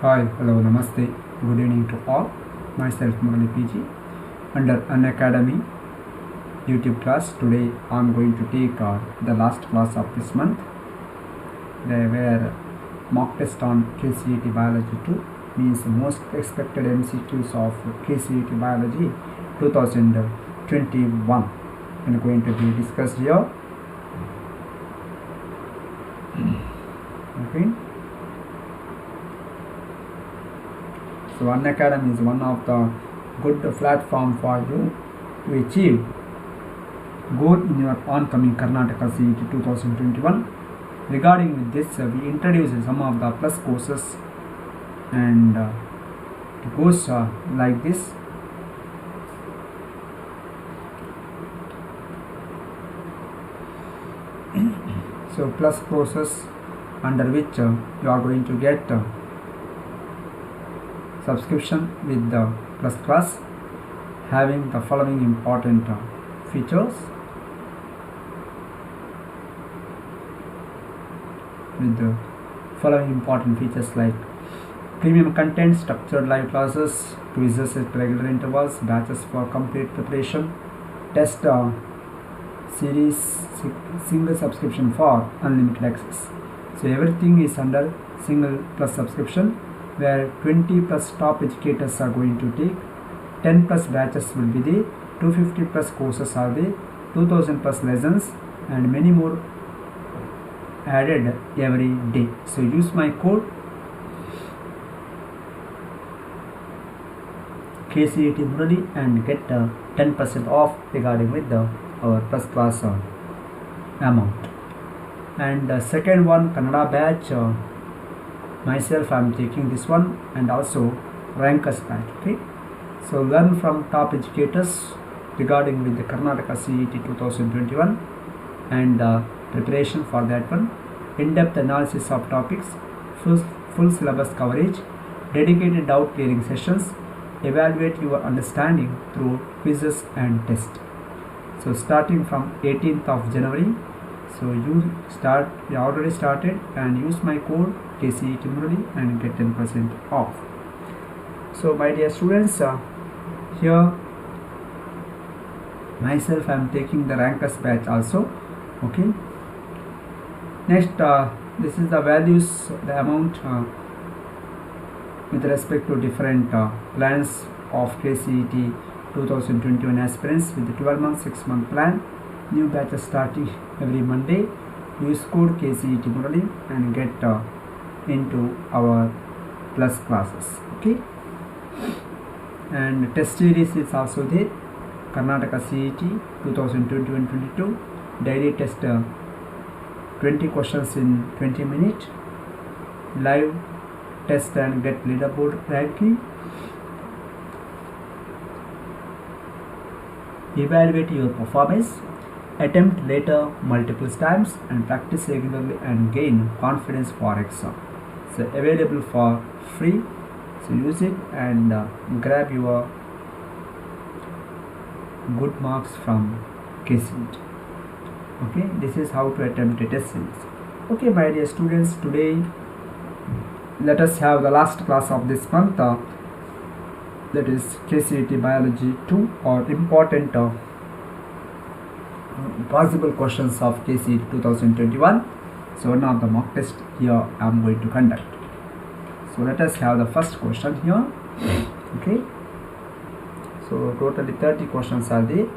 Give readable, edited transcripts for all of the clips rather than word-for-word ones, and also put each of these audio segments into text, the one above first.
Hi, hello, namaste. Good evening to all. Myself Murali PG under Unacademy YouTube class. Today I'm going to take the last class of this month. They were mock test on KCET Biology 2 means most expected MCQs of KCET Biology 2021 and going to be discussed here. Okay. So Unacademy is one of the good platform for you to achieve goal in your oncoming Karnataka CET 2021. Regarding with this, we introduce some of the plus courses and it goes like this. So plus courses under which you are going to get subscription with the plus class having the following important features like premium content, structured live classes, quizzes at regular intervals, batches for complete preparation, test series, single subscription for unlimited access. So everything is under single plus subscription where 20 plus top educators are going to take, 10 plus batches will be there, 250 plus courses are there, 2000 plus lessons and many more added every day. So use my code KCET Murali and get 10% off regarding with our plus class amount. And second one, Kannada batch. Myself, I am taking this one and also Rankers batch. Okay, so learn from top educators regarding with the Karnataka CET 2021 and preparation for that one, in-depth analysis of topics, full syllabus coverage, dedicated doubt clearing sessions, evaluate your understanding through quizzes and tests. So starting from 18th of January, so you already started and use my code KCET Murali and get 10% off. So my dear students, here myself I am taking the Rankers batch also. Okay. Next, this is the values, the amount with respect to different plans of KCET 2021 aspirants with the 12 month, 6 month plan. New batches starting every Monday. Use code KCET Murali and get into our plus classes. Okay. And test series is also there. Karnataka CET 2021-22 daily test 20 questions in 20 minutes, live test and get leaderboard ranking, evaluate your performance, attempt later multiple times and practice regularly and gain confidence for exam. So available for free, so use it and grab your good marks from KCET. Okay, this is how to attempt a test series. Okay, my dear students, today let us have the last class of this month, that is KCET Biology 2 or important possible questions of KCET 2021. So one of the mock test here I am going to conduct. So let us have the first question here. Okay, so totally 30 questions are there.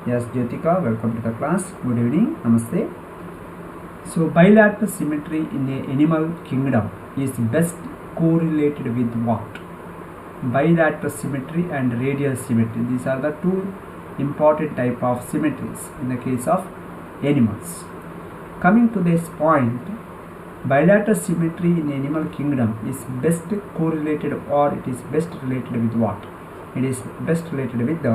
Yes, Jyotika, welcome to the class. Good evening, namaste. So bilateral symmetry in a animal kingdom is best correlated with what? Bilateral symmetry and radial symmetry. These are the two important type of symmetries in the case of animals. Coming to this point, bilateral symmetry in animal kingdom is best correlated or it is best related with what? It is best related with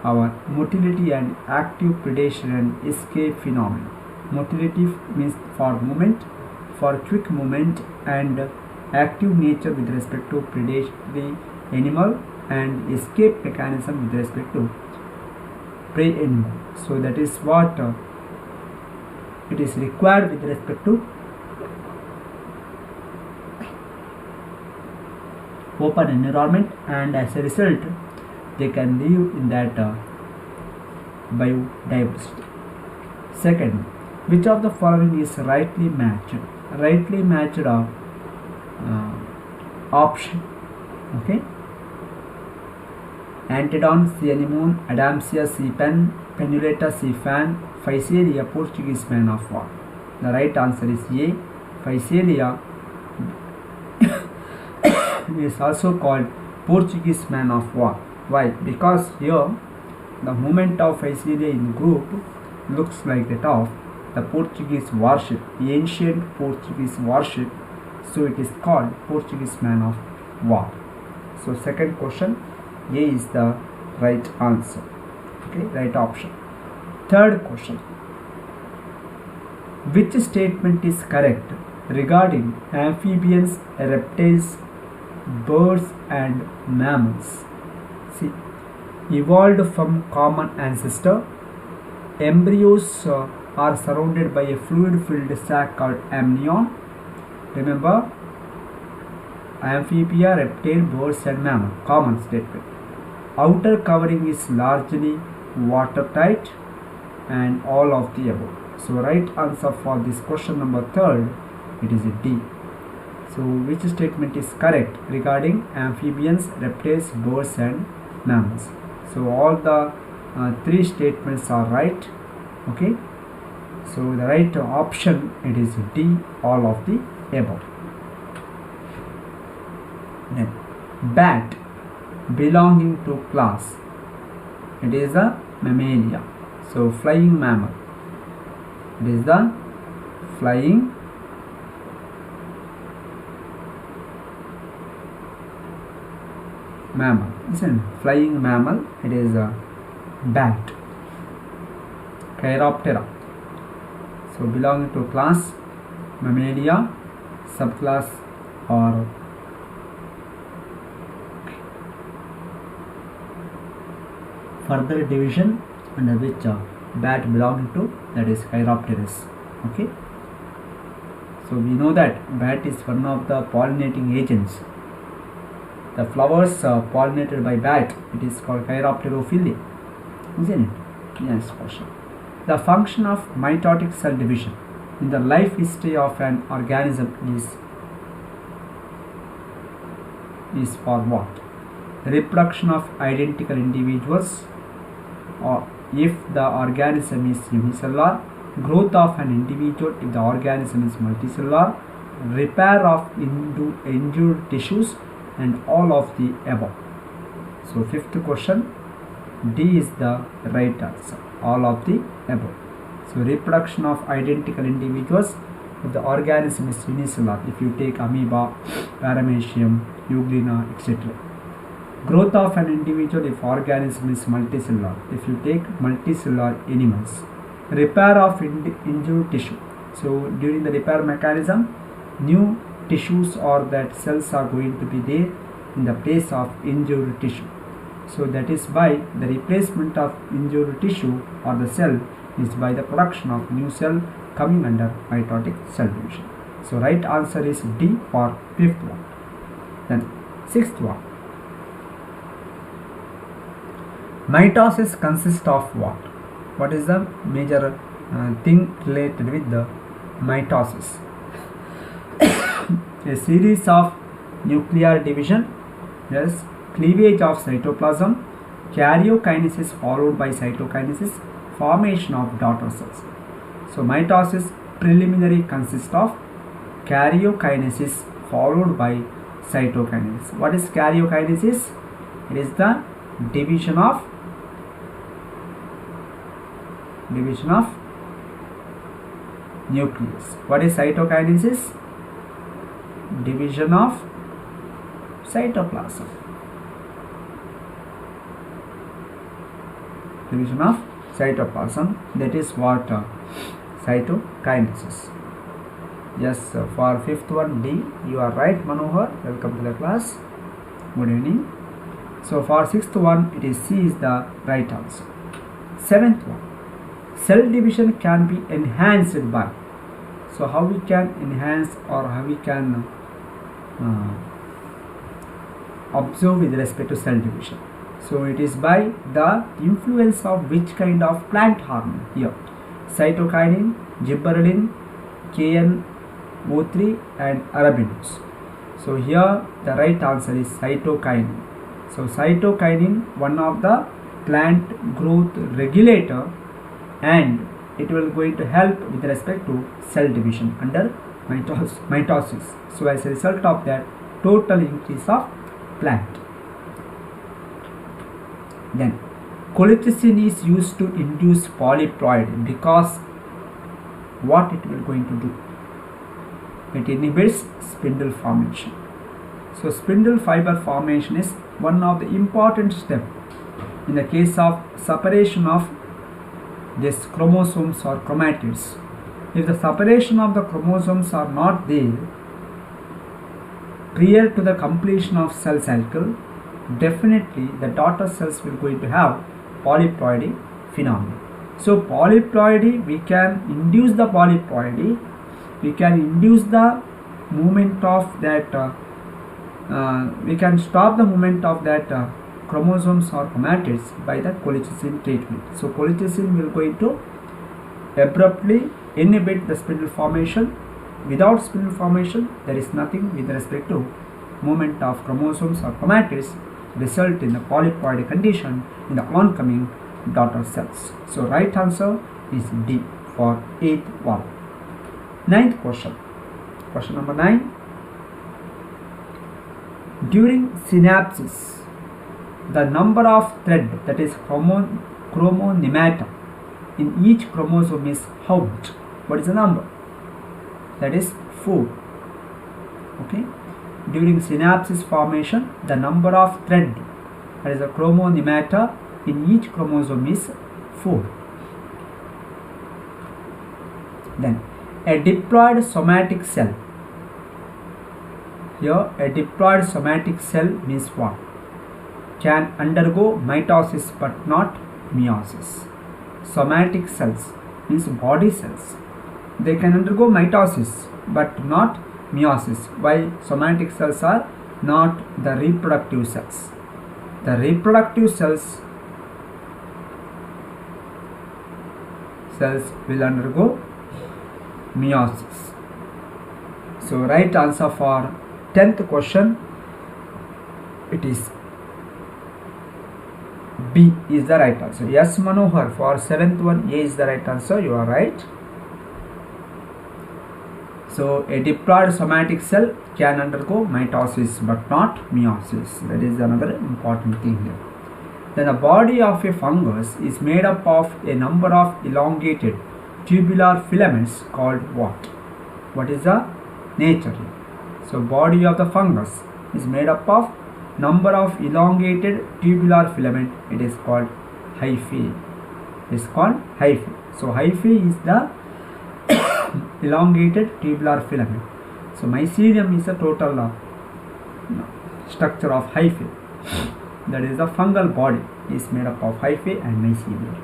our motility and active predation and escape phenomenon. Motility means for movement, for quick movement, and active nature with respect to predatory animal and escape mechanism with respect to prey animal. So that is what it is required with respect to open environment, and as a result they can live in that biodiversity. Second, which of the following is rightly matched? Rightly matched option. Okay. Antedon, sea anemone, Adamsia, sea pen, Penulata, sea fan, Physalia, Portuguese man of war. The right answer is A. Physalia is also called Portuguese man of war. Why? Because here the movement of Physalia in group looks like that of the Portuguese warship, the ancient Portuguese warship. So it is called Portuguese man of war. So second question, A is the right answer. Okay, right option. Third question, which statement is correct regarding amphibians, reptiles, birds and mammals? See, evolved from common ancestor. Embryos are surrounded by a fluid-filled sac called amnion. Remember, amphibia, reptile, birds and mammal. Common statement. Outer covering is largely watertight, and all of the above. So right answer for this question number third, it is D. So which statement is correct regarding amphibians, reptiles, birds and mammals? So all the three statements are right. Okay. So the right option, it is D, all of the above. Then bat belonging to class, it is a mammalia. So flying mammal, it is the flying mammal. Listen, flying mammal, it is a bat. Chiroptera. So belonging to class mammalia, subclass or further division under which bat belonging to, that is Chiropterus. Okay. So we know that bat is one of the pollinating agents. The flowers pollinated by bat, it is called Chiropterophilia, isn't it? Yes, question. The function of mitotic cell division in the life history of an organism is for what? Reproduction of identical individuals, or if the organism is unicellular, growth of an individual if the organism is multicellular, repair of injured tissues, and all of the above. So fifth question, D is the right answer, all of the above. So reproduction of identical individuals if the organism is unicellular, if you take amoeba, paramecium, euglena, etc. Growth of an individual if organism is multicellular, if you take multicellular animals. Repair of injured tissue. So during the repair mechanism, new tissues or that cells are going to be there in the place of injured tissue. So that is why the replacement of injured tissue or the cell is by the production of new cell coming under mitotic cell division. So right answer is D for fifth one. Then sixth one. Mitosis consists of what? What is the major thing related with the mitosis? A series of nuclear division, yes, cleavage of cytoplasm, karyokinesis followed by cytokinesis, formation of daughter cells. So mitosis preliminary consists of karyokinesis followed by cytokinesis. What is karyokinesis? It is the division of nucleus. What is cytokinesis? Division of cytoplasm. Division of cytoplasm, that is what cytokinesis. Yes, for fifth one D, you are right, Manohar. Welcome to the class. Good evening. So for sixth one, it is C is the right answer. Seventh one, cell division can be enhanced by. So how we can enhance or how we can observe with respect to cell division. So it is by the influence of which kind of plant hormone here? Cytokinin, gibberellin, KNO3 and arabinose. So here the right answer is cytokinin. So cytokinin, one of the plant growth regulator, and it will going to help with respect to cell division under mitosis. So as a result of that, total increase of plant. Then colchicine is used to induce polyploidy because what it will going to do? It inhibits spindle formation. So spindle fiber formation is one of the important steps in the case of separation of this chromosomes or chromatids. If the separation of the chromosomes are not there prior to the completion of cell cycle, definitely the daughter cells will going to have polyploidy phenomenon. So polyploidy, we can induce the polyploidy, we can induce the movement of that, we can stop the movement of that chromosomes or chromatids by the colchicine treatment. So colchicine will going to abruptly inhibit the spindle formation. Without spindle formation, there is nothing with respect to movement of chromosomes or chromatids, result in the polyploidy condition in the oncoming daughter cells. So right answer is D for 8th one. 9th question. Question number 9. During synapsis, the number of thread, that is chromonemata, in each chromosome is how much? What is the number? That is 4. Okay. During synapsis formation, the number of thread, that is a chromonemata, in each chromosome is 4. Then a diploid somatic cell. Here a diploid somatic cell means what? Can undergo mitosis but not meiosis. Somatic cells means body cells. They can undergo mitosis but not meiosis, while somatic cells are not the reproductive cells. The reproductive cells will undergo meiosis. So right answer for 10th question, it is B is the right answer. Yes, Manohar, for 7th one, A is the right answer. You are right. So a diploid somatic cell can undergo mitosis but not meiosis. That is another important thing here. Then the body of a fungus is made up of a number of elongated tubular filaments called what? What is the nature here? So body of the fungus is made up of number of elongated tubular filament. It is called hyphae. It is called hyphae. So hyphae is the elongated tubular filament. So mycelium is the total structure of hyphae. That is the fungal body is made up of hyphae and mycelium.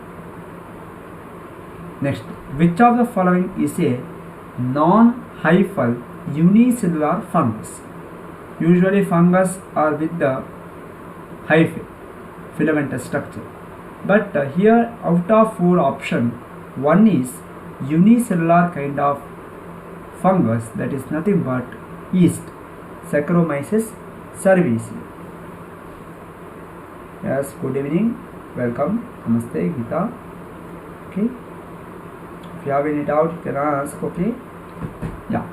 Next, which of the following is a non-hyphal unicellular fungus? Usually fungus are with the hyphae filamentous structure, but here out of 4 options, one is unicellular kind of fungus, that is nothing but yeast, Saccharomyces cerevisiae. Yes, good evening, welcome, namaste, Gita. Okay, if you have any doubt you can ask. Okay, yeah.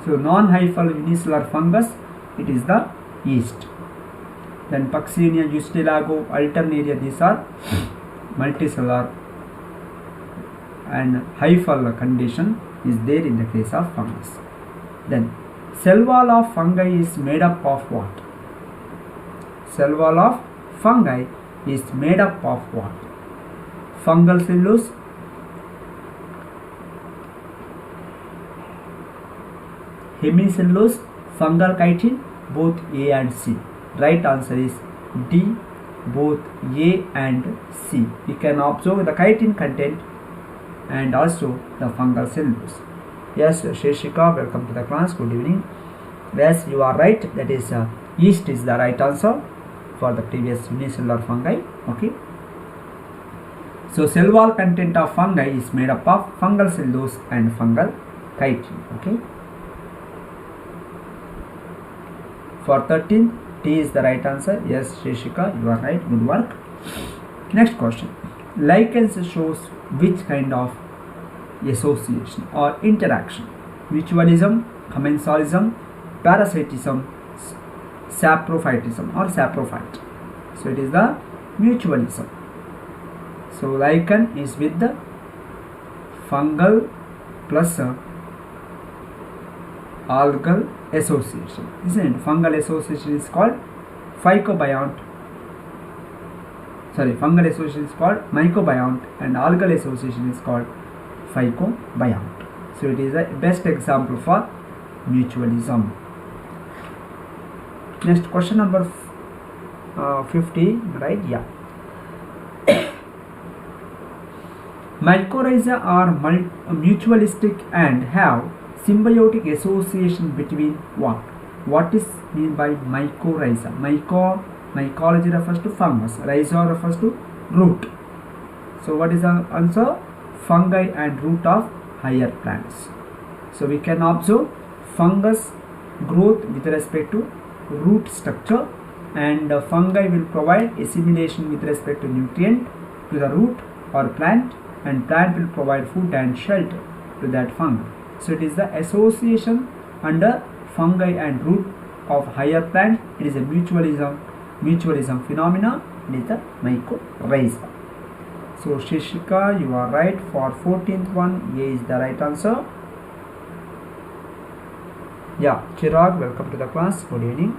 So non-hyphal unicellular fungus, it is the yeast. Then Puccinia, Justilago, Alternaria, these are multicellular, and hyphal condition is there in the case of fungus. Then cell wall of fungi is made up of what? Cell wall of fungi is made up of what? Fungal cellulose, hemicellulose, fungal chitin, both A and C. Right answer is D, both A and C. You can observe the chitin content and also the fungal cellulose. Yes, Sheshika, welcome to the class. Good evening. Yes, you are right. That is yeast is the right answer for the previous unicellular fungi. Okay. So cell wall content of fungi is made up of fungal cellulose and fungal chitin. Okay. For 13, T is the right answer. Yes, Shishika, you are right. Good work. Next question. Lichens shows which kind of association or interaction? Mutualism, commensalism, parasitism, saprophytism or saprophyte. So it is the mutualism. So lichen is with the fungal plus algal association, isn't it? Fungal association is called phycobiont. Sorry, fungal association is called mycobiont and algal association is called phycobiont. So it is the best example for mutualism. Next question number 50, right? Yeah. Mycorrhiza are mutualistic and have symbiotic association between what? What is mean by mycorrhiza? Mycology refers to fungus. Rhiza refers to root. So what is the answer? Fungi and root of higher plants. So we can observe fungus growth with respect to root structure, and fungi will provide assimilation with respect to nutrient to the root or plant, and plant will provide food and shelter to that fungi. So it is the association under fungi and root of higher plant. It is a mutualism phenomena. It is the mycorrhiza. So Shishika, you are right. For 14th one, A is the right answer. Yeah, Chirag, welcome to the class. Good evening.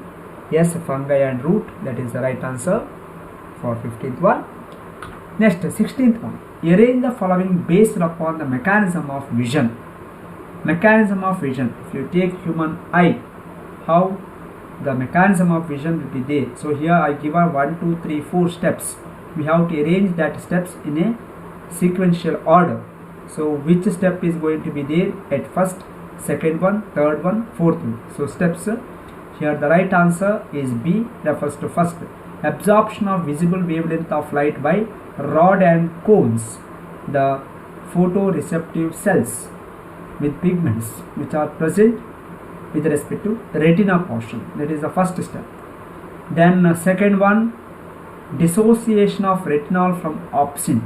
Yes, fungi and root, that is the right answer for 15th one. Next, 16th one. Arrange the following based upon the mechanism of vision. Mechanism of vision. If you take human eye, how the mechanism of vision will be there. So here I give a 1, 2, 3, 4 steps. We have to arrange that steps in a sequential order. So which step is going to be there at first, second one, third one, fourth one. So steps. Here the right answer is B, refers to first. Absorption of visible wavelength of light by rod and cones, the photoreceptive cells with pigments which are present with respect to the retina portion. That is the first step. Then second one, dissociation of retinol from opsin.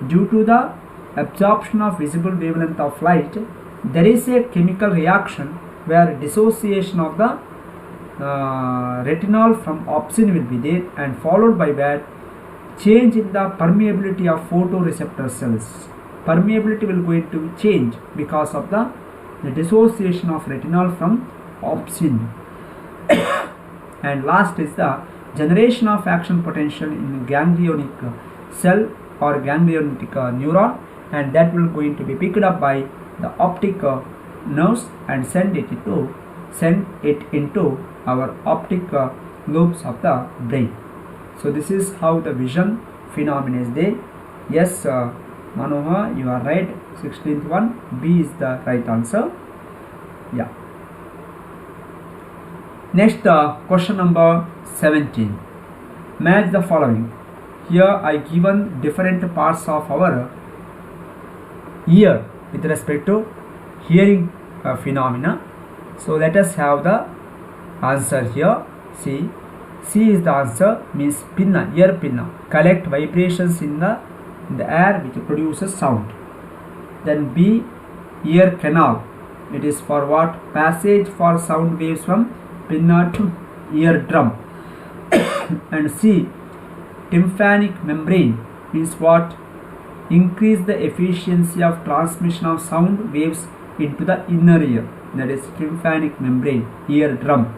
Due to the absorption of visible wavelength of light, there is a chemical reaction where dissociation of the retinol from opsin will be there, and followed by that change in the permeability of photoreceptor cells. Permeability will going to change because of the dissociation of retinol from opsin. And last is the generation of action potential in ganglionic cell or ganglionic neuron, and that will going to be picked up by the optic nerves and send it into our optic lobes of the brain. So this is how the vision phenomenon is there. Yes, Manoha, you are right. 16th one, B is the right answer. Yeah. Next, question number 17. Match the following. Here I given different parts of our ear with respect to hearing phenomena. So let us have the answer here. C is the answer, means pinna, ear pinna, collect vibrations in the air which produces sound. Then B, ear canal, it is for what? Passage for sound waves from pinna to eardrum. And C, tympanic membrane, means what? Increase the efficiency of transmission of sound waves into the inner ear, that is tympanic membrane, eardrum.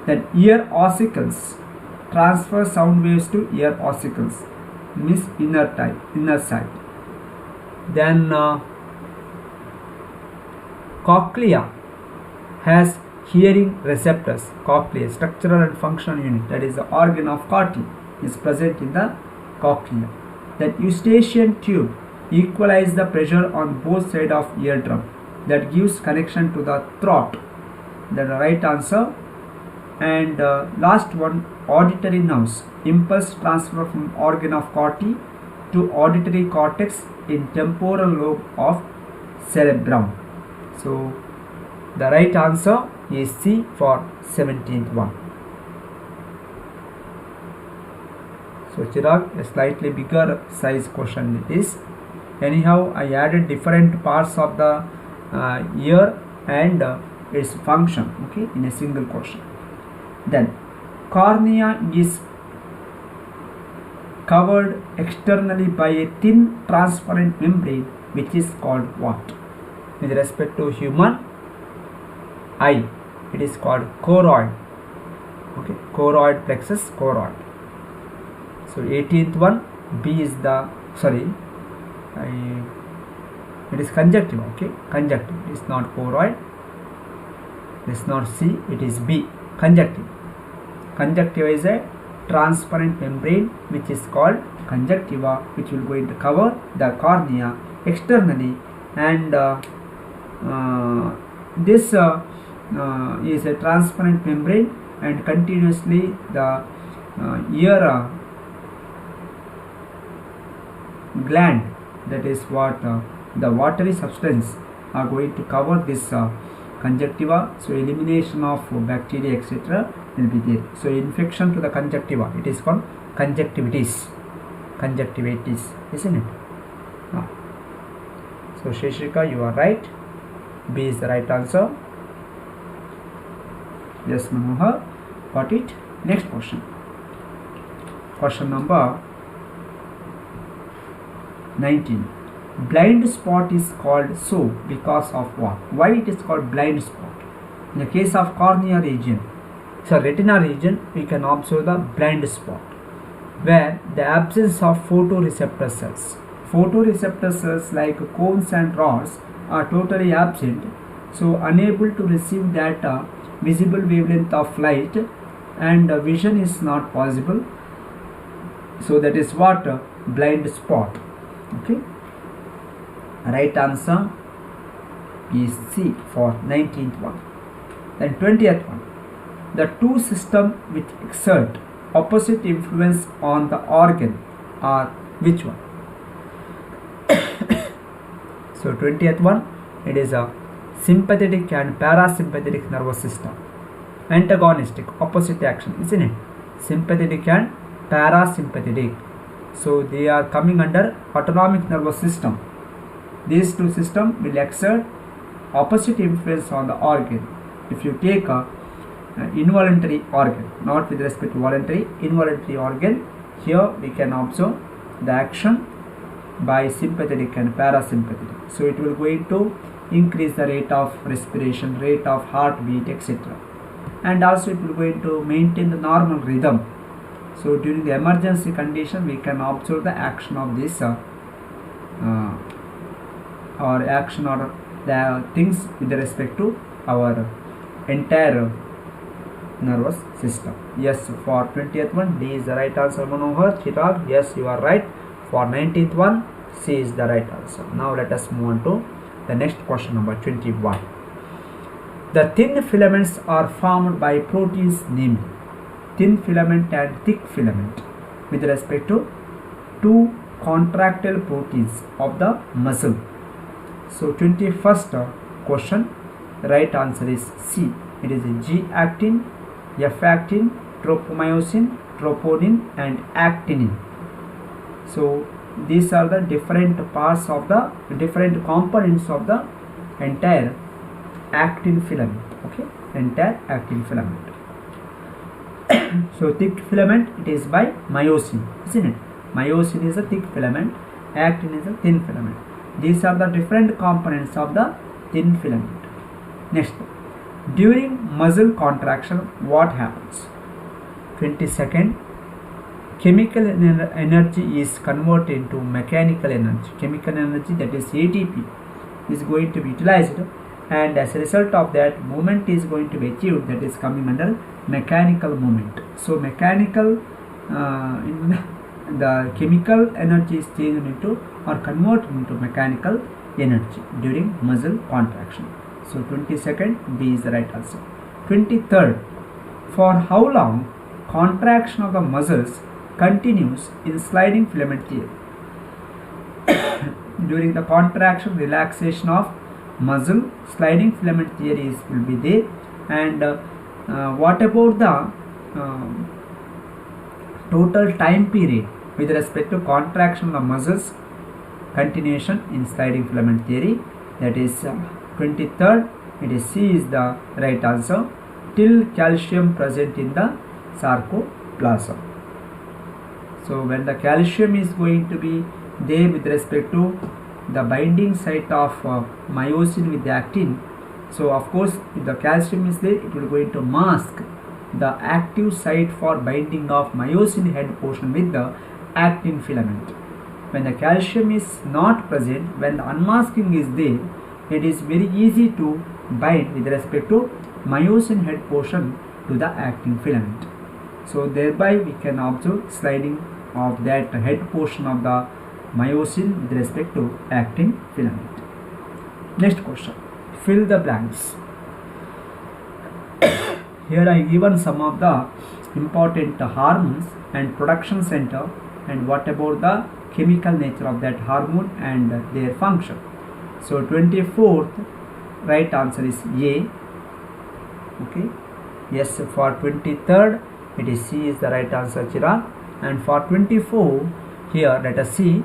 Then ear ossicles, transfer sound waves to ear ossicles, means inner side. Then cochlea has hearing receptors. Cochlea, structural and functional unit, that is the organ of Corti, is present in the cochlea. Then eustachian tube equalize the pressure on both sides of eardrum, that gives connection to the throat. the right answer. And last one, auditory nerves, impulse transfer from organ of corti to auditory cortex in temporal lobe of cerebrum. So the right answer is C for 17th one. So Chirag, a slightly bigger size question it is. Anyhow, I added different parts of the ear and its function, okay, in a single question. Then cornea is covered externally by a thin transparent membrane which is called what? With respect to human eye, it is called choroid. Okay, choroid plexus, choroid. So 18th one, B is the, it is conjunctiva, okay, conjunctive, it is not choroid, it is not C, it is B, conjunctive. Conjunctiva is a transparent membrane which is called conjunctiva, which will going to cover the cornea externally, and this is a transparent membrane, and continuously the ear gland, that is what the watery substance are going to cover this conjunctiva. So elimination of bacteria etc. will be there. So infection to the conjunctiva, it is called conjunctivitis, isn't it? So Sheshika, you are right, B is the right answer. Yes, Manohar, got it. Next question, question number 19. Blind spot is called so because of what? Why it is called blind spot? In the case of cornea region, so retina region, we can observe the blind spot where the absence of photoreceptor cells. Photoreceptor cells like cones and rods are totally absent, so unable to receive that visible wavelength of light, and vision is not possible. So that is what blind spot. Okay, right answer is C for 19th one. Then 20th one, the two systems which exert opposite influence on the organ are which one? So 20th one, it is a sympathetic and parasympathetic nervous system, antagonistic, opposite action, isn't it? Sympathetic and parasympathetic. So they are coming under autonomic nervous system. These two systems will exert opposite influence on the organ. If you take a involuntary organ, not with respect to voluntary, involuntary organ, here we can observe the action by sympathetic and parasympathetic. So it will going to increase the rate of respiration, rate of heartbeat, etc. And also it will going to maintain the normal rhythm. So during the emergency condition, we can observe the action of this or action or the things with respect to our entire nervous system. Yes, for 20th one, D is the right answer. Manohar, Chirag, yes, you are right. For 19th one, C is the right answer. Now let us move on to the next question, number 21. The thin filaments are formed by proteins named thin filament and thick filament with respect to two contractile proteins of the muscle. So 21st question, right answer is C. It is G-actin, F-actin, tropomyosin, troponin and actinin. So these are the different parts of the different components of the entire actin filament. Okay, entire actin filament. So thick filament, it is by myosin, isn't it? Myosin is a thick filament, actin is a thin filament. These are the different components of the thin filament. Next, during muscle contraction, what happens? 22nd, chemical energy is converted into mechanical energy. Chemical energy, that is ATP, is going to be utilized, and as a result of that, movement is going to be achieved, that is coming under mechanical movement. So mechanical the chemical energy is changed into or converted into mechanical energy during muscle contraction. So 22nd, B is the right answer. 23rd. For how long contraction of the muscles continues in sliding filament theory? During the contraction, relaxation of muscle, sliding filament theories will be there. And what about the total time period with respect to contraction of the muscles continuation in sliding filament theory? That is 23rd. It is C is the right answer. Till calcium present in the sarcoplasm. So when the calcium is going to be there with respect to the binding site of myosin with the actin, so of course if the calcium is there, it will going to mask the active site for binding of myosin head portion with the actin filament. When the calcium is not present, when the unmasking is there, it is very easy to bind with respect to myosin head portion to the actin filament. So thereby we can observe sliding of that head portion of the myosin with respect to actin filament. Next question, fill the blanks. Here I given some of the important hormones and production center, and what about the chemical nature of that hormone and their function. So 24th right answer is A. Okay, yes, for 23rd it is C is the right answer, Chirag. And for 24 here let us see,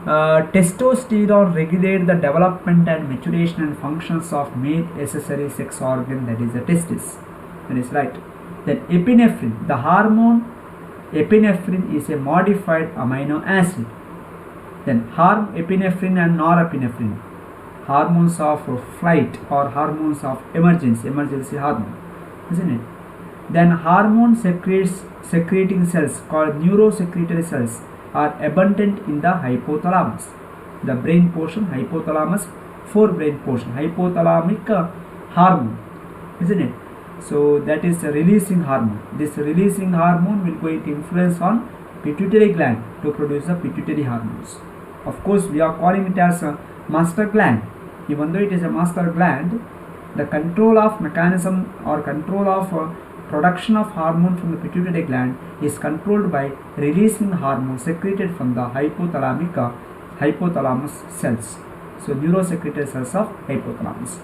testosterone regulate the development and maturation and functions of male accessory sex organ, that is the testis. That is right. Then epinephrine, the hormone epinephrine is a modified amino acid. Then epinephrine and norepinephrine, hormones of flight or hormones of emergency hormone, isn't it? Then hormone secreting cells called neurosecretory cells are abundant in the hypothalamus, the brain portion, hypothalamus, forebrain portion, hypothalamic hormone, isn't it? So that is a releasing hormone. This releasing hormone will going to influence on pituitary gland to produce the pituitary hormones. Of course, we are calling it as a master gland. Even though it is a master gland, the control of mechanism or control of production of hormone from the pituitary gland is controlled by releasing hormone secreted from the hypothalamus cells. So neurosecretory cells of hypothalamus.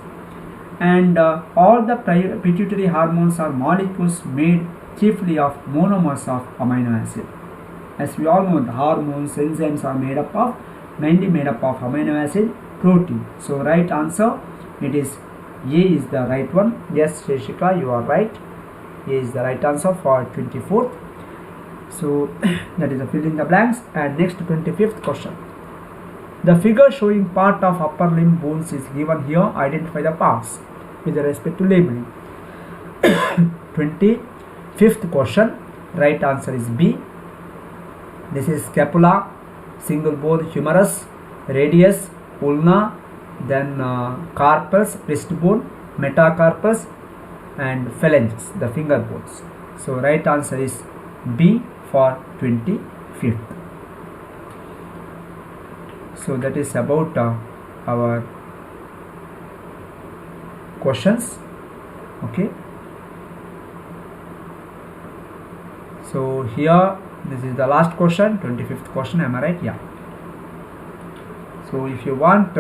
And all the pituitary hormones are molecules made chiefly of monomers of amino acid. As we all know, the hormones, enzymes are mainly made up of amino acid protein. So right answer, it is A is the right one. Yes, Sheshika, you are right. A is the right answer for 24th. So that is a fill in the blanks. And next 25th question. The figure showing part of upper limb bones is given here. Identify the parts with respect to labeling. 25th question. Right answer is B. This is scapula, single bone humerus, radius, ulna, then carpus, wrist bone, metacarpus, and phalanges, the finger bones. So right answer is B for 25th. So that is about our questions. Okay. So here this is the last question, 25th question. Am I right? Yeah. So if you want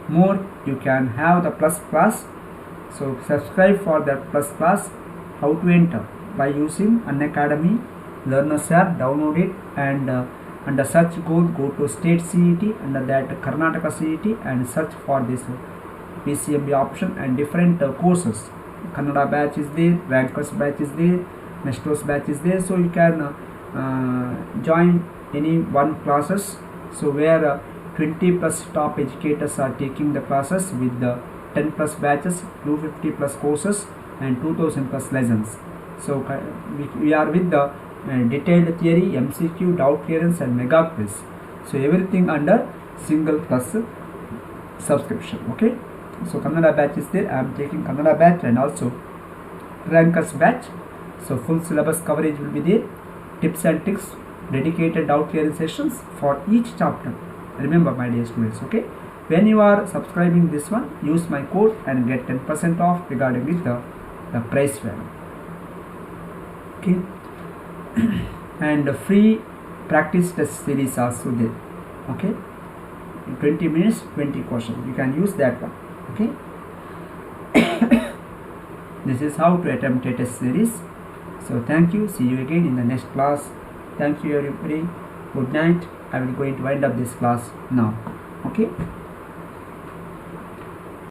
more, you can have the plus class. So subscribe for that plus class. How to enter? By using Unacademy Learners app, download it, and under search go to state CET, under that Karnataka CET, and search for this PCMB option and different courses. Kannada batch is there, Rankers batch is there, Mestos batch is there. So you can join any one classes. So where 20 plus top educators are taking the classes with the 10 plus batches, 250 plus courses, and 2000 plus lessons. So we are with the detailed theory, MCQ, doubt clearance, and mega quiz. So everything under single plus subscription. Okay. So Kannada batch is there. I am taking Kannada batch and also Rankers batch. So full syllabus coverage will be there. Tips and tricks, dedicated doubt clearance sessions for each chapter. Remember, my dear students. Okay. When you are subscribing this one, use my code and get 10% off regarding with the the price value. Okay. And the free practice test series also there. Okay, in 20 minutes 20 questions, you can use that one. Okay. This is how to attempt a test series. So thank you, see you again in the next class. Thank you everybody, good night. I will going to wind up this class now. Okay.